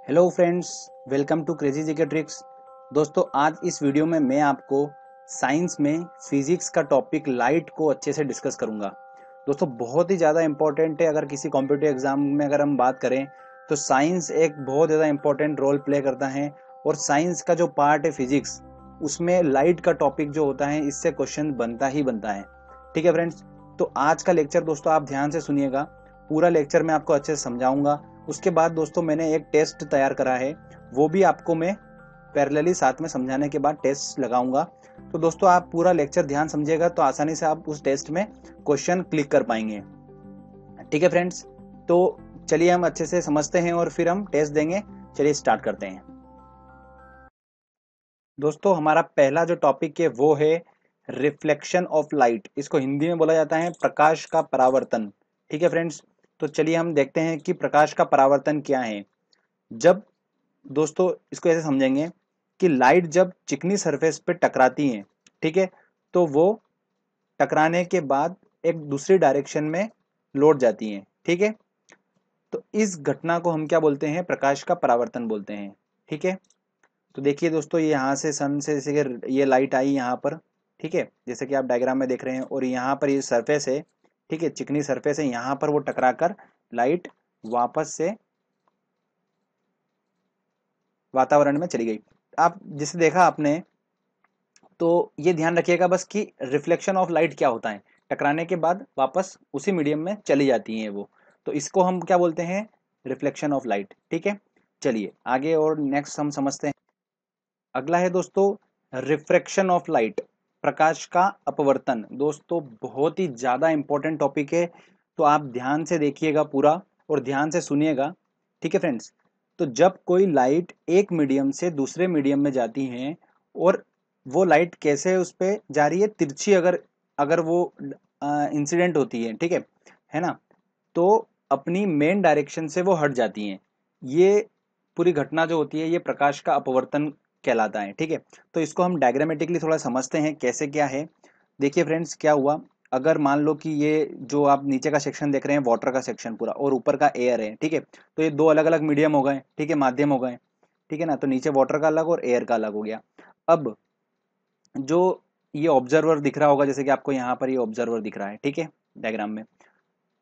Hello friends, welcome to crazy GK tricks. दोस्तों, आज इस वीडियो में मैं आपको साइंस में फिजिक्स का टॉपिक लाइट को अच्छे से डिस्कस करूंगा। दोस्तों, बहुत ही ज़्यादा इंपॉर्टेंट है। अगर किसी कॉम्पिटिटिव एग्जाम में अगर हम बात करें तो साइंस एक बहुत ज़्यादा इंपॉर्टेंट रोल प्ले करता है। और साइंस का जो पार्ट है फिजिक्स, उसमें लाइट का टॉपिक जो होता है, इससे क्वेश्चन बनता ही बनता है। ठीक है फ्रेंड्स, तो आज का लेक्चर दोस्तों आप ध्यान से सुनिएगा। पूरा लेक्चर मैं आपको अच्छे से समझाऊंगा। उसके बाद दोस्तों मैंने एक टेस्ट तैयार करा है, वो भी आपको मैं पैरेलली साथ में समझाने के बाद टेस्ट लगाऊंगा। तो दोस्तों आप पूरा लेक्चर ध्यान समझिएगा तो आसानी से आप उस टेस्ट में क्वेश्चन क्लिक कर पाएंगे। ठीक है फ्रेंड्स, तो चलिए हम अच्छे से समझते हैं और फिर हम टेस्ट देंगे। चलिए स्टार्ट करते हैं। दोस्तों, हमारा पहला जो टॉपिक है वो है रिफ्लेक्शन ऑफ लाइट। इसको हिंदी में बोला जाता है प्रकाश का परावर्तन। ठीक है फ्रेंड्स, तो चलिए हम देखते हैं कि प्रकाश का परावर्तन क्या है। जब दोस्तों इसको ऐसे समझेंगे कि लाइट जब चिकनी सरफेस पे टकराती है, ठीक है, तो वो टकराने के बाद एक दूसरी डायरेक्शन में लौट जाती है। ठीक है, तो इस घटना को हम क्या बोलते हैं? प्रकाश का परावर्तन बोलते हैं। ठीक है, तो देखिए दोस्तों, ये यहाँ से सन से जैसे कि ये लाइट आई यहाँ पर, ठीक है, जैसे कि आप डायग्राम में देख रहे हैं, और यहाँ पर ये सरफेस है, ठीक है, चिकनी सरफेस है, यहाँ पर वो टकराकर लाइट वापस से वातावरण में चली गई। आप जिसे देखा आपने, तो ये ध्यान रखिएगा बस कि रिफ्लेक्शन ऑफ लाइट क्या होता है। टकराने के बाद वापस उसी मीडियम में चली जाती हैं वो, तो इसको हम क्या बोलते हैं? Reflection of light. ठीक है, चलिए आगे और नेक्स्ट हम समझते हैं। अगला है दोस्तों रिफ्रैक्शन ऑफ लाइट, प्रकाश का अपवर्तन। दोस्तों बहुत ही ज्यादा इंपॉर्टेंट टॉपिक है, तो आप ध्यान से देखिएगा पूरा और ध्यान से सुनिएगा। ठीक है फ्रेंड्स, तो जब कोई लाइट एक मीडियम से दूसरे मीडियम में जाती है, और वो लाइट कैसे उस पे जा रही है? तिरछी अगर अगर वो इंसिडेंट होती है, ठीक है ना, तो अपनी मेन डायरेक्शन से वो हट जाती हैं। ये पूरी घटना जो होती है ये प्रकाश का अपवर्तन कहलाता है। ठीक है, तो इसको हम डायग्रामेटिकली थोड़ा समझते हैं कैसे क्या है। देखिए फ्रेंड्स, क्या हुआ, अगर मान लो कि ये जो आप नीचे का सेक्शन देख रहे हैं वाटर का सेक्शन पूरा, और ऊपर का एयर है, ठीक है, तो ये दो अलग अलग मीडियम हो गए, ठीक है, माध्यम हो गए। ठीक है ना, तो नीचे वाटर का अलग और एयर का अलग हो गया। अब जो ये ऑब्जर्वर दिख रहा होगा, जैसे कि आपको यहाँ पर ये ऑब्जर्वर दिख रहा है, ठीक है, डायग्राम में,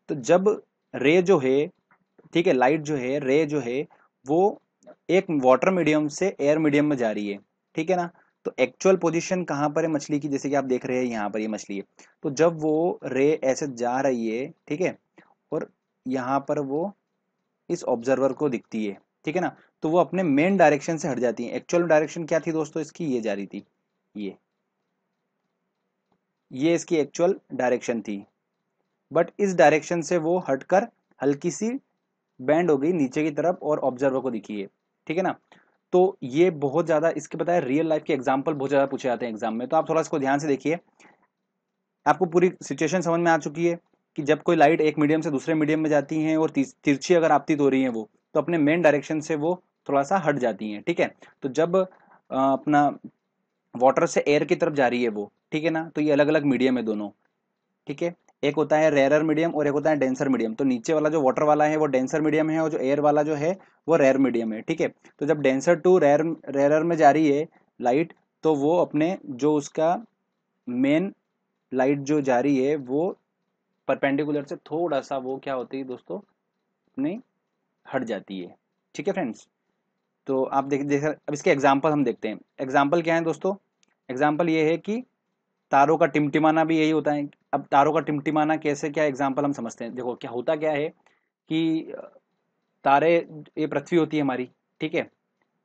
तो जब रे जो है, ठीक है, लाइट जो है, रे जो है, वो एक वाटर मीडियम से एयर मीडियम में जा रही है। ठीक है ना, तो एक्चुअल पोजीशन कहाँ पर है मछली की? जैसे कि आप देख रहे हैं यहाँ पर ये मछली है, तो जब वो रे ऐसे जा रही है, ठीक है, और यहाँ पर वो इस ऑब्जर्वर को दिखती है, ठीक है ना, तो वो अपने मेन डायरेक्शन से हट जाती है। एक्चुअल डायरेक्शन क्या थी दोस्तों इसकी? ये जा रही थी, ये ये इसकी एक्चुअल डायरेक्शन थी, बट इस डायरेक्शन से वो हटकर हल्की सी बैंड हो गई नीचे की तरफ और ऑब्जर्वर को दिखी है। ठीक है ना, तो ये बहुत ज्यादा, इसके पता है रियल लाइफ के एग्जांपल बहुत ज्यादा पूछे जाते हैं एग्जाम में, तो आप थोड़ा इसको ध्यान से देखिए। आपको पूरी सिचुएशन समझ में आ चुकी है कि जब कोई लाइट एक मीडियम से दूसरे मीडियम में जाती है और तिरछी अगर आपतित हो रही है वो, तो अपने मेन डायरेक्शन से वो थोड़ा सा हट जाती हैं। ठीक है, तो जब अपना वाटर से एयर की तरफ जा रही है वो, ठीक है ना, तो ये अलग अलग मीडियम है दोनों। ठीक है, एक होता है रेयरर मीडियम और एक होता है डेंसर मीडियम। तो नीचे वाला जो वाटर वाला है वो डेंसर मीडियम है, और जो एयर वाला जो है वो रेयर मीडियम है। ठीक है, तो जब डेंसर टू रेयरर में जा रही है लाइट, तो वो अपने जो उसका मेन लाइट जो जा रही है वो परपेंडिकुलर से थोड़ा सा वो क्या होती है दोस्तों, अपनी हट जाती है। ठीक है फ्रेंड्स, तो आप देख अब इसके एग्जाम्पल हम देखते हैं। एग्जाम्पल क्या है दोस्तों? एग्जाम्पल ये है कि तारों का टिमटिमाना भी यही होता है। अब तारों का टिमटिमाना कैसे, क्या एग्जाम्पल हम समझते हैं। देखो क्या होता क्या है कि तारे, ये पृथ्वी होती है हमारी, ठीक है,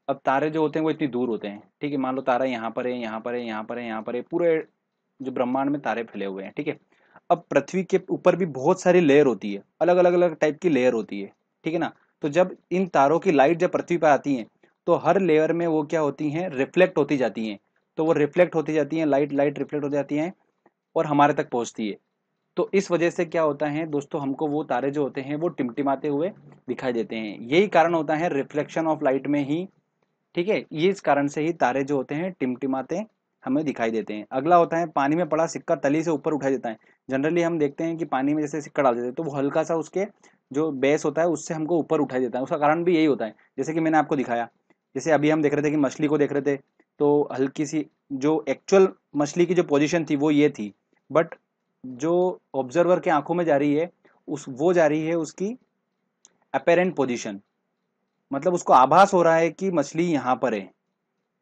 अब तारे जो होते हैं वो इतनी दूर होते हैं, ठीक है, मान लो तारा यहाँ पर है, यहाँ पर है, यहाँ पर है, यहाँ पर है, पूरे जो ब्रह्मांड में तारे फैले हुए हैं। ठीक है, अब पृथ्वी के ऊपर भी बहुत सारी लेयर होती है, अलग अलग अलग टाइप की लेयर होती है। ठीक है ना, तो जब इन तारों की लाइट जब पृथ्वी पर आती है, तो हर लेयर में वो क्या होती हैं? रिफ्लेक्ट होती जाती हैं। तो वो रिफ्लेक्ट होती जाती हैं, लाइट लाइट रिफ्लेक्ट हो जाती हैं और हमारे तक पहुंचती है। तो इस वजह से क्या होता है दोस्तों, हमको वो तारे जो होते हैं वो टिमटिमाते हुए दिखाई देते हैं। यही कारण होता है रिफ्लेक्शन ऑफ लाइट में ही। ठीक है, ये इस कारण से ही तारे जो होते हैं टिमटिमाते हमें दिखाई देते हैं। अगला होता है पानी में पड़ा सिक्का तली से ऊपर उठाई देता है। जनरली हम देखते हैं कि पानी में जैसे सिक्का डाल देते हैं तो वो हल्का सा उसके जो बेस होता है उससे हमको ऊपर उठाई देता है। उसका कारण भी यही होता है, जैसे कि मैंने आपको दिखाया। जैसे अभी हम देख रहे थे कि मछली को देख रहे थे, तो हल्की सी जो एक्चुअल मछली की जो पोजीशन थी वो ये थी, बट जो ऑब्जर्वर के आंखों में जा रही है उस वो जा रही है उसकी अपेरेंट पोजीशन, मतलब उसको आभास हो रहा है कि मछली यहाँ पर है,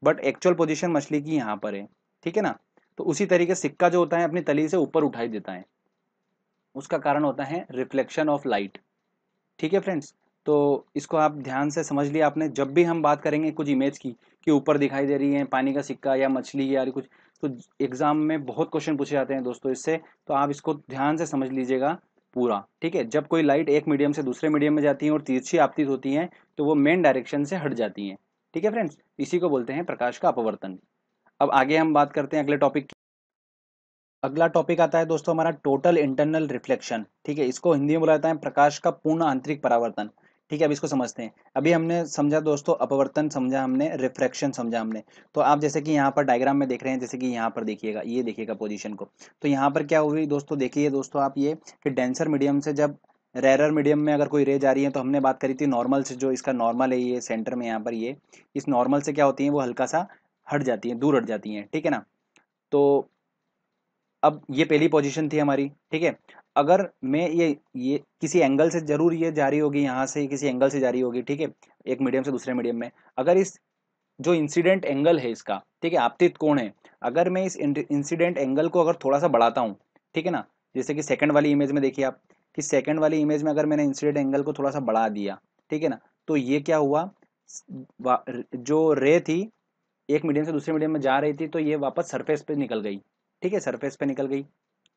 बट एक्चुअल पोजीशन मछली की यहाँ पर है। ठीक है ना। तो उसी तरीके सिक्का जो होता है अपनी तली से ऊपर उठाई देता है, उसका कारण होता है रिफ्लेक्शन ऑफ लाइट। ठीक है फ्रेंड्स। तो इसको आप ध्यान से समझ लिया आपने। जब भी हम बात करेंगे कुछ इमेज की कि ऊपर दिखाई दे रही है पानी का सिक्का या मछली या कुछ, तो एग्जाम में बहुत क्वेश्चन पूछे जाते हैं दोस्तों इससे, तो आप इसको ध्यान से समझ लीजिएगा पूरा। ठीक है। जब कोई लाइट एक मीडियम से दूसरे मीडियम में जाती है और तिरछी आपतित होती है तो वो मेन डायरेक्शन से हट जाती है। ठीक है फ्रेंड्स, इसी को बोलते हैं प्रकाश का अपवर्तन। अब आगे हम बात करते हैं अगले टॉपिक की। अगला टॉपिक आता है दोस्तों हमारा टोटल इंटरनल रिफ्लेक्शन। ठीक है, इसको हिंदी में बोला जाता है प्रकाश का पूर्ण आंतरिक परावर्तन। ठीक है, अब इसको समझते हैं। अभी हमने समझा दोस्तों अपवर्तन, समझा हमने रिफ्रैक्शन, समझा हमने। तो आप जैसे कि यहाँ पर डायग्राम में देख रहे हैं, जैसे कि यहाँ पर देखिएगा, ये देखिएगा पोजीशन को। तो यहाँ पर क्या हुई दोस्तों, देखिए दोस्तों आप ये कि डेंसर मीडियम से जब रेरर मीडियम में अगर कोई रे जा रही है, तो हमने बात करी थी नॉर्मल से, जो इसका नॉर्मल है ये सेंटर में यहाँ पर, ये इस नॉर्मल से क्या होती है वो हल्का सा हट जाती है, दूर हट जाती है। ठीक है ना। तो अब ये पहली पोजीशन थी हमारी। ठीक है। अगर मैं ये किसी एंगल से जरूर ये जारी होगी, यहाँ से किसी एंगल से जारी होगी। ठीक है, एक मीडियम से दूसरे मीडियम में। अगर इस जो इंसिडेंट एंगल है इसका, ठीक है, आपतित कोण है, अगर मैं इस इंसिडेंट एंगल को अगर थोड़ा सा बढ़ाता हूँ, ठीक है ना, जैसे कि सेकंड वाली इमेज में देखिए आप, कि सेकंड वाली इमेज में अगर मैंने इंसिडेंट एंगल को थोड़ा सा बढ़ा दिया, ठीक है ना, तो ये क्या हुआ, जो रे थी एक मीडियम से दूसरे मीडियम में जा रही थी, तो ये वापस सरफेस पे निकल गई। ठीक है, सरफेस पे निकल गई।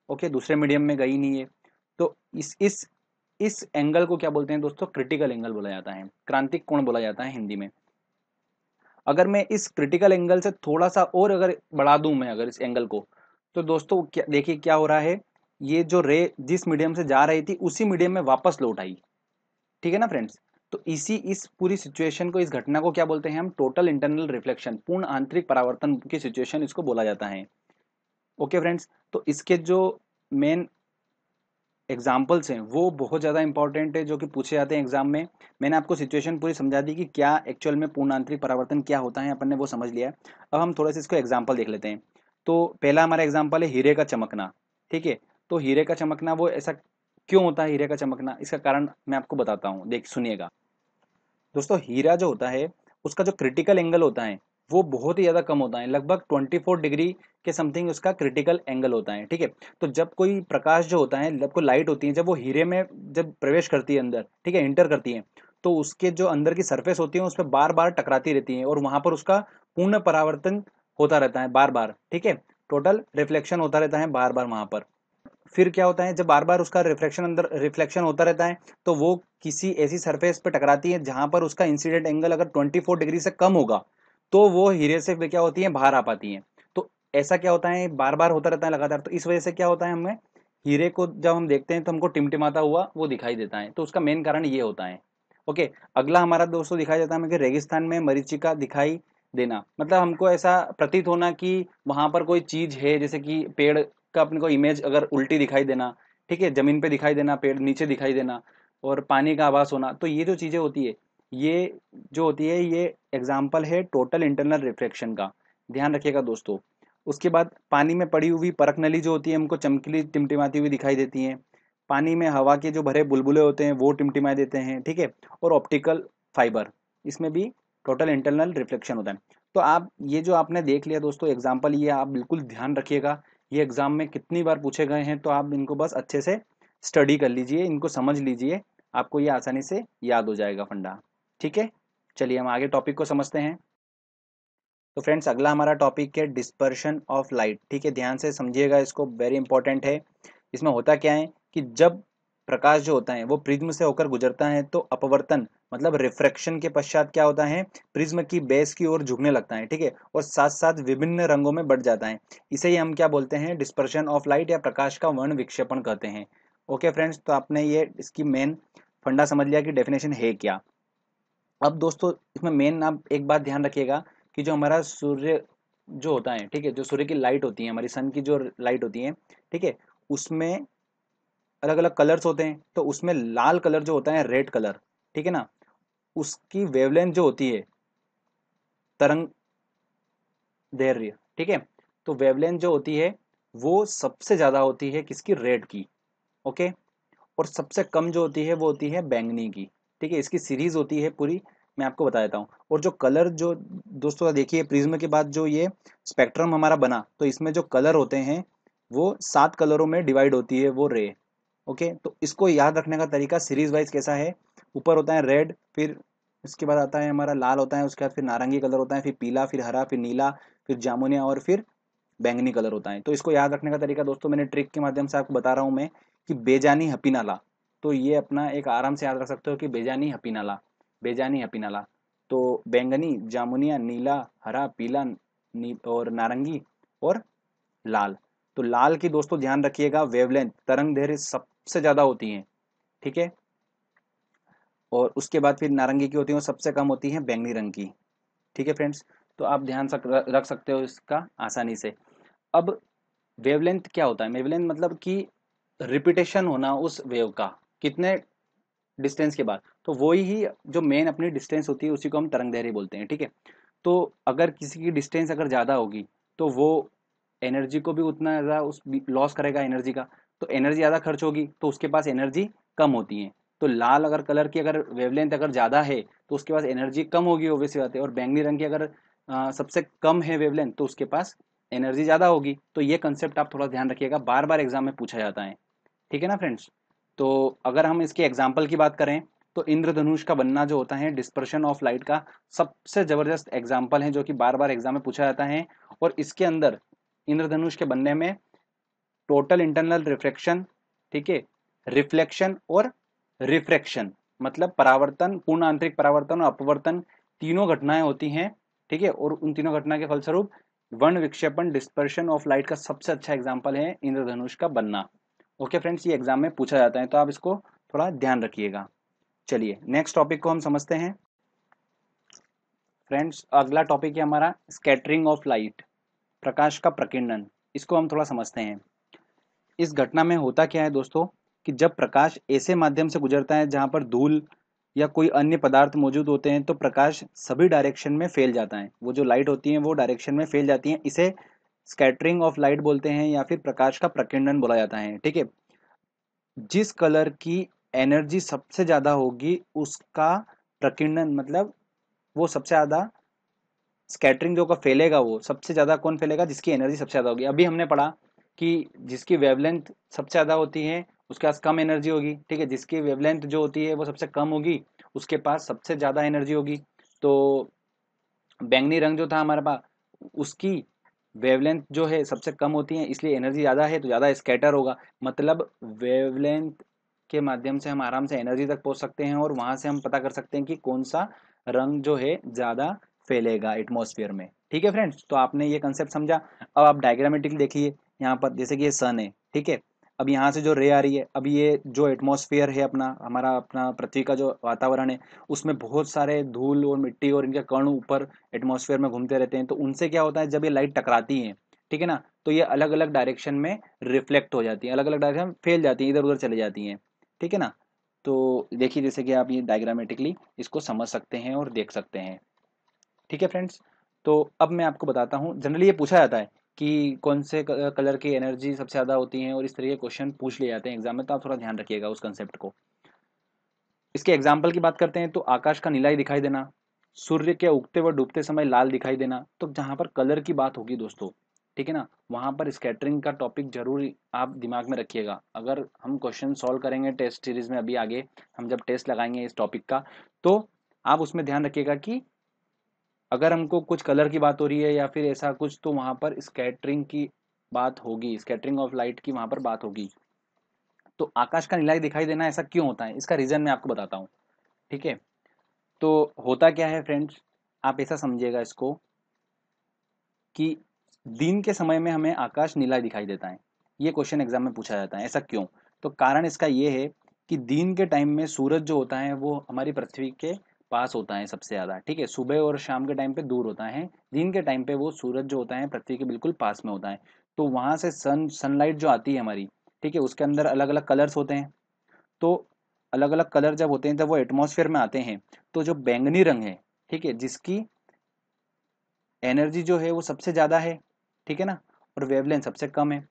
ओके, दूसरे मीडियम में गई नहीं है। तो इस एंगल को क्या बोलते हैं दोस्तों, क्रिटिकल एंगल बोला जाता है, क्रांतिक कोण बोला जाता है हिंदी में। अगर मैं इस क्रिटिकल एंगल से थोड़ा सा और अगर बढ़ा दूं मैं अगर इस एंगल को, तो दोस्तों क्या देखिए क्या हो रहा है, ये जो रे जिस मीडियम से जा रही थी उसी मीडियम में वापस लौट आई। ठीक है ना फ्रेंड्स। तो इस पूरी सिचुएशन को, इस घटना को क्या बोलते हैं हम, टोटल इंटरनल रिफ्लेक्शन, पूर्ण आंतरिक परावर्तन की सिचुएशन इसको बोला जाता है। Okay friends. तो इसके जो मेन एग्जाम्पल्स हैं वो बहुत ज़्यादा इंपॉर्टेंट है, जो कि पूछे जाते हैं एग्जाम में। मैंने आपको सिचुएशन पूरी समझा दी कि क्या एक्चुअल में पूर्ण आंतरिक परावर्तन क्या होता है, अपन ने वो समझ लिया है। अब हम थोड़ा सा इसको एग्जाम्पल देख लेते हैं। तो पहला हमारा एग्जाम्पल है हीरे का चमकना। ठीक है। तो हीरे का चमकना वो ऐसा क्यों होता है, हीरे का चमकना, इसका कारण मैं आपको बताता हूँ, देख सुनिएगा दोस्तों। हीरा जो होता है उसका जो क्रिटिकल एंगल होता है वो बहुत ही ज़्यादा कम होता है, लगभग 24 डिग्री के समथिंग उसका क्रिटिकल एंगल होता है। ठीक है। तो जब कोई प्रकाश जो होता है, जब कोई लाइट होती है, जब वो हीरे में जब प्रवेश करती है अंदर, ठीक है, इंटर करती है, तो उसके जो अंदर की सरफेस होती है उस पर बार बार टकराती रहती है और वहां पर उसका पूर्ण परावर्तन होता रहता है बार बार। ठीक है। टोटल रिफ्लेक्शन होता रहता है बार बार वहां पर। फिर क्या होता है, जब बार बार उसका रिफ्लेक्शन अंदर रिफ्लेक्शन होता रहता है, तो वो किसी ऐसी सरफेस पर टकराती है जहां पर उसका इंसिडेंट एंगल अगर 24 डिग्री से कम होगा, तो वो हीरे से क्या होती है, बाहर आ पाती है। तो ऐसा क्या होता है, बार बार होता रहता है लगातार। तो इस वजह से क्या होता है, हमें हीरे को जब हम देखते हैं तो हमको टिमटिमाता हुआ वो दिखाई देता है। तो उसका मेन कारण ये होता है। ओके। अगला हमारा दोस्तों दिखाई देता है हमें कि रेगिस्तान में मरीचिका दिखाई देना, मतलब हमको ऐसा प्रतीत होना कि वहां पर कोई चीज है, जैसे कि पेड़ का अपने को इमेज अगर उल्टी दिखाई देना, ठीक है, जमीन पे दिखाई देना, पेड़ नीचे दिखाई देना, और पानी का आभास होना। तो ये जो चीजें होती है, ये जो होती है, ये एग्जाम्पल है टोटल इंटरनल रिफ्लेक्शन का, ध्यान रखिएगा दोस्तों। उसके बाद पानी में पड़ी हुई परख नली जो होती है हमको चमकीली टिमटिमाती हुई दिखाई देती है। पानी में हवा के जो भरे बुलबुले होते हैं वो टिमटिमाए देते हैं। ठीक है। और ऑप्टिकल फाइबर, इसमें भी टोटल इंटरनल रिफ्लेक्शन होता है। तो आप ये जो आपने देख लिया दोस्तों एग्जाम्पल, ये आप बिल्कुल ध्यान रखिएगा। ये एग्जाम में कितनी बार पूछे गए हैं, तो आप इनको बस अच्छे से स्टडी कर लीजिए, इनको समझ लीजिए, आपको ये आसानी से याद हो जाएगा फंडा। ठीक है। चलिए हम आगे टॉपिक को समझते हैं। तो फ्रेंड्स अगला हमारा टॉपिक है डिस्पर्शन ऑफ लाइट। ठीक है, ध्यान से समझिएगा इसको, वेरी इंपॉर्टेंट है। इसमें होता क्या है कि जब प्रकाश जो होता है वो प्रिज्म से होकर गुजरता है, तो अपवर्तन मतलब रिफ्रैक्शन के पश्चात क्या होता है, प्रिज्म की बेस की ओर झुकने लगता है। ठीक है। और साथ साथ विभिन्न रंगों में बढ़ जाता है। इसे ही हम क्या बोलते हैं, डिस्पर्शन ऑफ लाइट या प्रकाश का वर्ण विक्षेपण कहते हैं। ओके फ्रेंड्स, तो आपने ये इसकी मेन फंडा समझ लिया कि डेफिनेशन है क्या। अब दोस्तों इसमें मेन आप एक बात ध्यान रखिएगा कि जो हमारा सूर्य जो होता है, ठीक है, जो सूर्य की लाइट होती है, हमारी सन की जो लाइट होती है, ठीक है, उसमें अलग अलग कलर्स होते हैं। तो उसमें लाल कलर जो होता है, रेड कलर, ठीक है ना, उसकी वेवलेंथ जो होती है, तरंग दैर्ध्य, ठीक है, तो वेवलेंथ जो होती है वो सबसे ज्यादा होती है किसकी, रेड की। ओके। और सबसे कम जो होती है वो होती है बैंगनी की। ठीक है, इसकी सीरीज होती है पूरी, मैं आपको बता देता हूँ। और जो कलर जो दोस्तों देखिए, प्रिज्म के बाद जो ये स्पेक्ट्रम हमारा बना, तो इसमें जो कलर होते हैं वो 7 कलरों में डिवाइड होती है वो रे। ओके, तो इसको याद रखने का तरीका सीरीज वाइज कैसा है, ऊपर होता है रेड, फिर इसके बाद आता है हमारा लाल होता है, उसके बाद फिर नारंगी कलर होता है, फिर पीला, फिर हरा, फिर नीला, फिर जामुनिया, और फिर बैंगनी कलर होता है। तो इसको याद रखने का तरीका दोस्तों मैंने ट्रिक के माध्यम से आपको बता रहा हूँ मैं, कि बेजानी हपीनाला। तो ये अपना एक आराम से याद रख सकते हो कि बेजानी हपीनाला, बेजानी हपीनाला। तो बैंगनी, जामुनिया, नीला, हरा, पीला, और नारंगी, और लाल। तो लाल की दोस्तों ध्यान रखिएगा, वेवलेंथ, तरंग दैर्ध्य सबसे ज्यादा होती है, ठीक है। और उसके बाद फिर नारंगी की होती है, और सबसे कम होती है बैंगनी रंग की। ठीक है फ्रेंड्स, तो आप ध्यान रख सकते हो इसका आसानी से। अब वेवलेंथ क्या होता है, वेवलेंथ मतलब कि रिपीटेशन होना उस वेव का कितने डिस्टेंस के बाद, तो वही ही जो मेन अपनी डिस्टेंस होती है उसी को हम तरंग दैर्ध्य बोलते हैं, ठीक है। तो अगर किसी की डिस्टेंस अगर ज़्यादा होगी तो वो एनर्जी को भी उतना ज़्यादा उस लॉस करेगा एनर्जी का। तो एनर्जी ज़्यादा खर्च होगी तो उसके पास एनर्जी कम होती है। तो लाल अगर कलर की अगर वेवलेंथ अगर ज़्यादा है तो उसके पास एनर्जी कम होगी, ओब्वियस बात है। और बैंगनी रंग की अगर सबसे कम है वेवलेंथ तो उसके पास एनर्जी ज़्यादा होगी। तो ये कंसेप्ट आप थोड़ा ध्यान रखिएगा, बार बार एग्जाम में पूछा जाता है, ठीक है ना फ्रेंड्स। तो अगर हम इसके एग्जाम्पल की बात करें तो इंद्रधनुष का बनना जो होता है डिस्पर्शन ऑफ लाइट का सबसे जबरदस्त एग्जाम्पल है, जो कि बार बार एग्जाम में पूछा जाता है। और इसके अंदर इंद्रधनुष के बनने में टोटल इंटरनल रिफ्रैक्शन, ठीक है, रिफ्लेक्शन और रिफ्रैक्शन, मतलब परावर्तन, पूर्ण आंतरिक परावर्तन और अपवर्तन, तीनों घटनाएं होती हैं, ठीक है। और उन तीनों घटना के फलस्वरूप वर्ण विक्षेपण, डिस्पर्शन ऑफ लाइट का सबसे अच्छा एग्जाम्पल है इंद्रधनुष का बनना। ओके फ्रेंड्स, ये एग्जाम में पूछा जाता है, तो आप इसको थोड़ा ध्यान रखिएगा। चलिए नेक्स्ट टॉपिक को हम समझते हैं फ्रेंड्स। अगला टॉपिक है हमारा स्कैटरिंग ऑफ लाइट, प्रकाश का प्रकीर्णन। इसको हम थोड़ा समझते हैं। इस घटना में होता क्या है दोस्तों, कि जब प्रकाश ऐसे माध्यम से गुजरता है जहां पर धूल या कोई अन्य पदार्थ मौजूद होते हैं तो प्रकाश सभी डायरेक्शन में फैल जाता है। वो जो लाइट होती है वो डायरेक्शन में फैल जाती है, इसे स्कैटरिंग ऑफ लाइट बोलते हैं या फिर प्रकाश का प्रकीर्णन बोला जाता है, ठीक है। जिस कलर की एनर्जी सबसे ज्यादा होगी उसका प्रकीर्णन, मतलब वो सबसे ज्यादा स्कैटरिंग जो का फैलेगा, वो सबसे ज्यादा कौन फैलेगा, जिसकी एनर्जी सबसे ज्यादा होगी। अभी हमने पढ़ा कि जिसकी वेवलेंथ सबसे ज्यादा होती है उसके पास कम एनर्जी होगी, ठीक है। जिसकी वेवलेंथ जो होती है वो सबसे कम होगी उसके पास सबसे ज्यादा एनर्जी होगी। तो बैंगनी रंग जो था हमारे पास, उसकी वेवलेंथ जो है सबसे कम होती है, इसलिए एनर्जी ज्यादा है तो ज्यादा स्कैटर होगा। मतलब वेवलेंथ के माध्यम से हम आराम से एनर्जी तक पहुंच सकते हैं और वहां से हम पता कर सकते हैं कि कौन सा रंग जो है ज्यादा फैलेगा एटमॉस्फेयर में, ठीक है फ्रेंड्स। तो आपने ये कंसेप्ट समझा। अब आप डायग्रामेटिकली देखिए, यहाँ पर जैसे कि ये सन है, ठीक है। अब यहाँ से जो रे आ रही है, अब ये जो एटमॉस्फेयर है अपना, हमारा अपना पृथ्वी का जो वातावरण है, उसमें बहुत सारे धूल और मिट्टी और इनके कण ऊपर एटमॉस्फेयर में घूमते रहते हैं। तो उनसे क्या होता है, जब ये लाइट टकराती है, ठीक है ना, तो ये अलग अलग डायरेक्शन में रिफ्लेक्ट हो जाती है, अलग अलग डायरेक्शन में फैल जाती है, इधर उधर चली जाती हैं, ठीक है ना। तो देखिए जैसे कि आप ये डायग्रामेटिकली इसको समझ सकते हैं और देख सकते हैं, ठीक है फ्रेंड्स। तो अब मैं आपको बताता हूँ, जनरली ये पूछा जाता है कि कौन से कलर की एनर्जी सबसे ज़्यादा होती है, और इस तरह के क्वेश्चन पूछ लिए जाते हैं एग्जाम में, तो आप थोड़ा ध्यान रखिएगा उस कंसेप्ट को। इसके एग्जाम्पल की बात करते हैं तो आकाश का नीला ही दिखाई देना, सूर्य के उगते व डूबते समय लाल दिखाई देना। तो जहां पर कलर की बात होगी दोस्तों, ठीक है ना, वहां पर स्कैटरिंग का टॉपिक जरूर आप दिमाग में रखिएगा। अगर हम क्वेश्चन सॉल्व करेंगे टेस्ट सीरीज में, अभी आगे हम जब टेस्ट लगाएंगे इस टॉपिक का, तो आप उसमें ध्यान रखिएगा कि अगर हमको कुछ कलर की बात हो रही है या फिर ऐसा कुछ, तो वहां पर स्कैटरिंग की बात होगी, स्कैटरिंग ऑफ लाइट की वहां पर बात होगी। तो आकाश का नीला ही दिखाई देना ऐसा क्यों होता है, इसका रीजन मैं आपको बताता हूँ, ठीक है। तो होता क्या है फ्रेंड्स, आप ऐसा समझिएगा इसको कि दिन के समय में हमें आकाश नीला दिखाई देता है। ये क्वेश्चन एग्जाम में पूछा जाता है, ऐसा क्यों। तो कारण इसका ये है कि दिन के टाइम में सूरज जो होता है वो हमारी पृथ्वी के पास होता है सबसे ज़्यादा, ठीक है। सुबह और शाम के टाइम पे दूर होता है, दिन के टाइम पे वो सूरज जो होता है पृथ्वी के बिल्कुल पास में होता है। तो वहाँ से सनलाइट जो आती है हमारी, ठीक है, उसके अंदर अलग अलग कलर्स होते हैं। तो अलग अलग कलर जब होते हैं जब वो एटमॉस्फेयर में आते हैं, तो जो बैंगनी रंग है, ठीक है, जिसकी एनर्जी जो है वो सबसे ज़्यादा है, ठीक है ना, और वेवलेंथ सबसे कम है।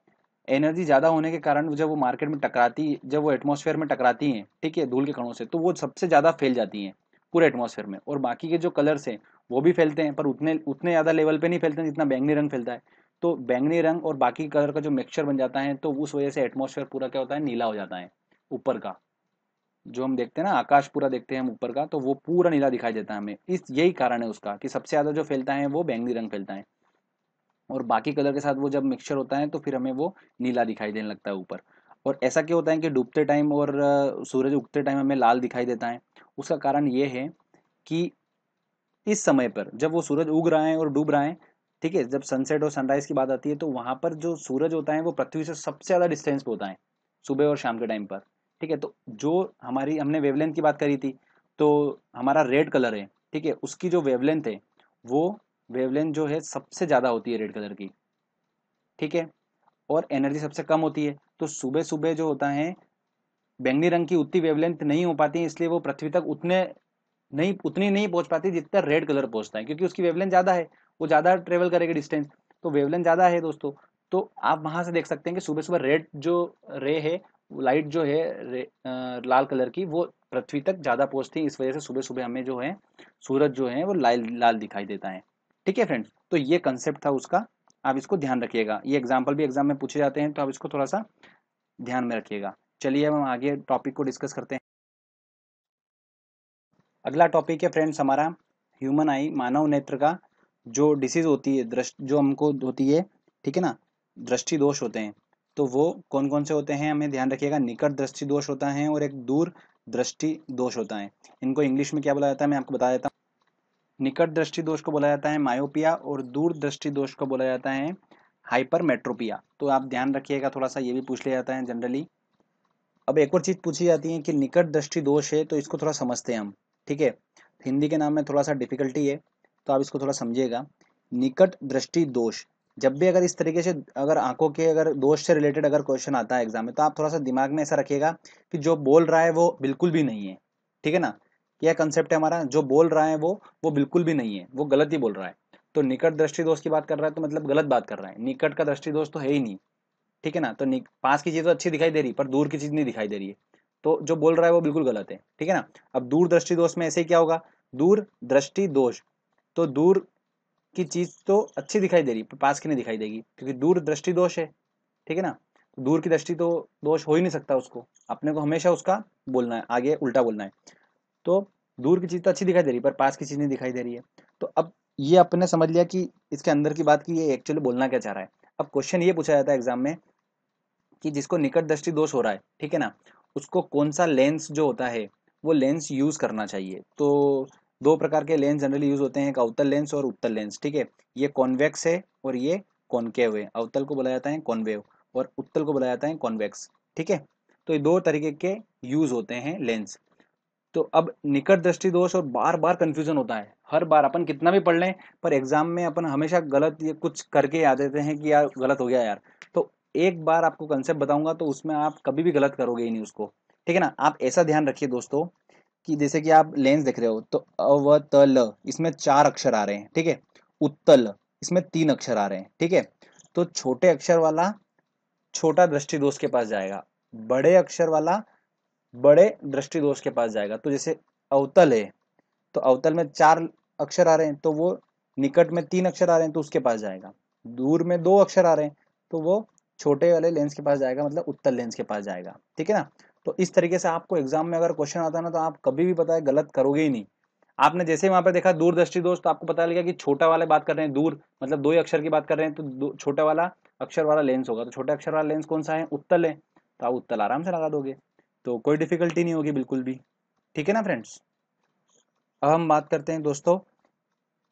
एनर्जी ज़्यादा होने के कारण जब वो मार्केट में टकराती, जब वो एटमॉस्फेयर में टकराती हैं, ठीक है, धूल के कणों से, तो वो सबसे ज़्यादा फैल जाती हैं पूरे एटमॉस्फेयर में। और बाकी के जो कलर्स हैं वो भी फैलते हैं, पर उतने उतने ज़्यादा लेवल पे नहीं फैलते हैं जितना बैंगनी रंग फैलता है। तो बैंगनी रंग और बाकी कलर का जो मिक्सचर बन जाता है, तो उस वजह से एटमॉस्फेयर पूरा क्या होता है, नीला हो जाता है। ऊपर का जो हम देखते हैं ना, आकाश पूरा देखते हैं हम ऊपर का, तो वो पूरा नीला दिखाई देता है हमें। इस यही कारण है उसका कि सबसे ज़्यादा जो फैलता है वो बैंगनी रंग फैलता है, और बाकी कलर के साथ वो जब मिक्सचर होता है तो फिर हमें वो नीला दिखाई देने लगता है ऊपर। और ऐसा क्यों होता है कि डूबते टाइम और सूरज उगते टाइम हमें लाल दिखाई देता है? उसका कारण ये है कि इस समय पर जब वो सूरज उग रहा है और डूब रहा है, ठीक है, जब सनसेट और सनराइज की बात आती है, तो वहां पर जो सूरज होता है वो पृथ्वी से सबसे ज्यादा डिस्टेंस पे होता है सुबह और शाम के टाइम पर, ठीक है। तो जो हमारी हमने वेवलेंथ की बात करी थी, तो हमारा रेड कलर है, ठीक है, उसकी जो वेवलेंथ है वो वेवलेंथ जो है सबसे ज्यादा होती है रेड कलर की, ठीक है, और एनर्जी सबसे कम होती है। तो सुबह सुबह जो होता है बैंगनी रंग की उतनी वेवलेंथ नहीं हो पाती है, इसलिए वो पृथ्वी तक उतनी नहीं पहुंच पाती जितना रेड कलर पहुंचता है, क्योंकि उसकी वेवलेंथ ज्यादा है, वो ज्यादा ट्रेवल करेगी डिस्टेंस। तो वेवलेंथ ज्यादा है दोस्तों। तो आप वहां से देख सकते हैं कि सुबह सुबह रेड जो रे है, लाइट जो है लाल कलर की, वो पृथ्वी तक ज्यादा पहुंचती है। इस वजह से सुबह सुबह हमें जो है सूरज जो है वो लाल लाल दिखाई देता है, ठीक है फ्रेंड्स। तो ये कंसेप्ट था उसका, आप इसको ध्यान रखिएगा। ये एग्जाम्पल भी एग्जाम में पूछे जाते हैं, तो आप इसको थोड़ा सा ध्यान में रखिएगा। चलिए अब हम आगे टॉपिक को डिस्कस करते हैं। अगला टॉपिक है फ्रेंड्स हमारा ह्यूमन आई, मानव नेत्र का जो डिसीज होती है, दृष्टि जो हमको होती है, ठीक है ना, दृष्टि दोष होते हैं। तो वो कौन कौन से होते हैं हमें ध्यान रखिएगा। निकट दृष्टि दोष होता है और एक दूर दृष्टि दोष होता है। इनको इंग्लिश में क्या बोला जाता है मैं आपको बता देता हूँ। निकट दृष्टि दोष को बोला जाता है मायोपिया, और दूर दृष्टि दोष को बोला जाता है हाइपरमेट्रोपिया। तो आप ध्यान रखिएगा, थोड़ा सा ये भी पूछ लिया जाता है जनरली। अब एक और चीज पूछी जाती है कि निकट दृष्टि दोष है, तो इसको थोड़ा समझते हैं हम, ठीक है। हिंदी के नाम में थोड़ा सा डिफिकल्टी है, तो आप इसको थोड़ा समझिएगा। निकट दृष्टि दोष, जब भी अगर इस तरीके से अगर आंखों के अगर दोष से रिलेटेड अगर क्वेश्चन आता है एग्जाम में, तो आप थोड़ा सा दिमाग में ऐसा रखिएगा कि जो बोल रहा है वो बिल्कुल भी नहीं है, ठीक है ना। यह कंसेप्ट है हमारा, जो बोल रहा है वो बिल्कुल भी नहीं है, वो गलत ही बोल रहा है। तो निकट दृष्टि दोष की बात कर रहा है तो मतलब गलत बात कर रहा है, निकट का दृष्टि दोष तो है ही नहीं, ठीक है ना। तो पास की चीज तो अच्छी दिखाई दे रही पर दूर की चीज नहीं दिखाई दे रही है, तो जो बोल रहा है वो बिल्कुल गलत है, ठीक है ना। अब दूर दृष्टि दोष में ऐसे ही क्या होगा, दूर दृष्टि दोष, तो दूर की चीज तो अच्छी दिखाई दे रही पर पास की नहीं दिखाई देगी, क्योंकि दूर दृष्टि दोष है, ठीक है ना। तो दूर की दृष्टि तो दोष हो ही नहीं सकता, उसको अपने को हमेशा उसका बोलना है, आगे उल्टा बोलना है। तो दूर की चीज तो अच्छी दिखाई दे रही है पर पास की चीज नहीं दिखाई दे रही है। तो अब ये अपने समझ लिया कि इसके अंदर की बात की ये एक्चुअली बोलना क्या चाह रहा है। अब क्वेश्चन ये पूछा जाता है एग्जाम में कि जिसको निकट दृष्टि दोष हो रहा है, ठीक है ना, उसको कौन सा लेंस जो होता है वो लेंस यूज करना चाहिए। तो दो प्रकार के लेंस जनरली यूज होते हैं, एक अवतल लेंस और उत्तल लेंस, ठीक है। ये कॉन्वेक्स है और ये कॉनकेव है। अवतल को बोला जाता है कॉनवेव और उत्तल को बोला जाता है कॉन्वेक्स, ठीक है। तो ये दो तरीके के यूज होते हैं लेंस। तो अब निकट दृष्टि दोष और बार बार कंफ्यूजन होता है, हर बार अपन कितना भी पढ़ लें पर एग्जाम में अपन हमेशा गलत ये कुछ करके आ देते हैं कि यार गलत हो गया यार। तो एक बार आपको कंसेप्ट बताऊंगा तो उसमें आप कभी भी गलत करोगे ही नहीं उसको, ठीक है ना। आप ऐसा ध्यान रखिए दोस्तों कि जैसे कि आप लेंस देख रहे हो, तो अवतल इसमें 4 अक्षर आ रहे हैं, ठीक है। उत्तल इसमें 3 अक्षर आ रहे हैं, ठीक है। तो छोटे अक्षर वाला छोटा दृष्टि दोष के पास जाएगा, बड़े अक्षर वाला बड़े दृष्टि दोष के पास जाएगा। तो जैसे अवतल है, तो अवतल में 4 अक्षर आ रहे हैं, तो वो निकट में 3 अक्षर आ रहे हैं तो उसके पास जाएगा। दूर में 2 अक्षर आ रहे हैं तो वो छोटे वाले लेंस के पास जाएगा, मतलब उत्तल लेंस के पास जाएगा, ठीक है ना। तो इस तरीके से आपको एग्जाम में अगर क्वेश्चन आता है ना, तो आप कभी भी पता है गलत करोगे ही नहीं। आपने जैसे ही वहां पर देखा दूरदृष्टि दोष, तो आपको पता लगा कि छोटा वाले बात कर रहे हैं, दूर मतलब 2 ही अक्षर की बात कर रहे हैं, तो छोटा वाला अक्षर वाला लेंस होगा। तो छोटे अक्षर वाला लेंस कौन सा है, उत्तल है, तो आप उत्तल आराम से लगा दोगे, तो कोई डिफिकल्टी नहीं होगी बिल्कुल भी, ठीक है ना फ्रेंड्स। अब हम बात करते हैं दोस्तों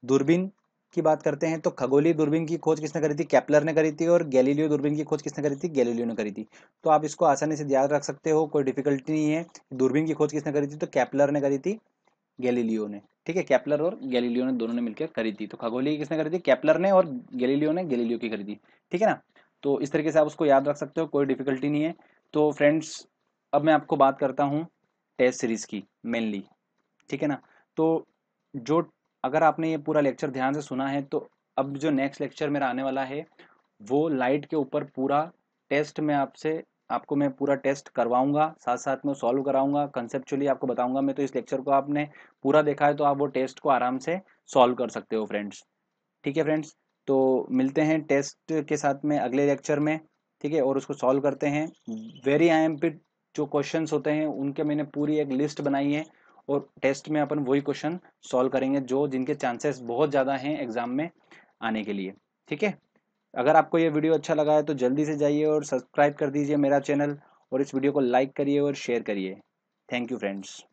दूरबीन की बात करते हैं। तो खगोलीय दूरबीन की खोज किसने करी थी, केपलर ने करी थी। और गैलीलियो दूरबीन की खोज किसने करी थी, गैलीलियो ने करी थी। तो आप इसको आसानी से याद रख सकते हो, कोई डिफिकल्टी नहीं है। दूरबीन की खोज किसने करी थी, तो केपलर ने करी थी, गैलीलियो ने, ठीक है, केपलर और गैलीलियो ने दोनों ने मिलकर करी थी। तो खगोलीय किसने करी थी? केपलर ने, और गैलीलियो ने गैलीलियो की करी थी, ठीक है ना। तो इस तरीके से आप उसको याद रख सकते हो, कोई डिफिकल्टी नहीं है। तो फ्रेंड्स, अब मैं आपको बात करता हूँ टेस्ट सीरीज की मेनली, ठीक है ना। तो जो, अगर आपने ये पूरा लेक्चर ध्यान से सुना है, तो अब जो नेक्स्ट लेक्चर मेरा आने वाला है वो लाइट के ऊपर पूरा टेस्ट में आपको मैं पूरा टेस्ट करवाऊंगा, साथ साथ में सॉल्व कराऊंगा, कंसेप्चुअली आपको बताऊंगा मैं। तो इस लेक्चर को आपने पूरा देखा है तो आप वो टेस्ट को आराम से सॉल्व कर सकते हो फ्रेंड्स, ठीक है फ्रेंड्स। तो मिलते हैं टेस्ट के साथ में अगले लेक्चर में, ठीक है, और उसको सॉल्व करते हैं। वेरी आईएमपी जो क्वेश्चंस होते हैं उनके मैंने पूरी एक लिस्ट बनाई है, और टेस्ट में अपन वही क्वेश्चन सॉल्व करेंगे जो जिनके चांसेस बहुत ज़्यादा हैं एग्जाम में आने के लिए, ठीक है। अगर आपको ये वीडियो अच्छा लगा है तो जल्दी से जाइए और सब्सक्राइब कर दीजिए मेरा चैनल, और इस वीडियो को लाइक करिए और शेयर करिए। Thank you friends.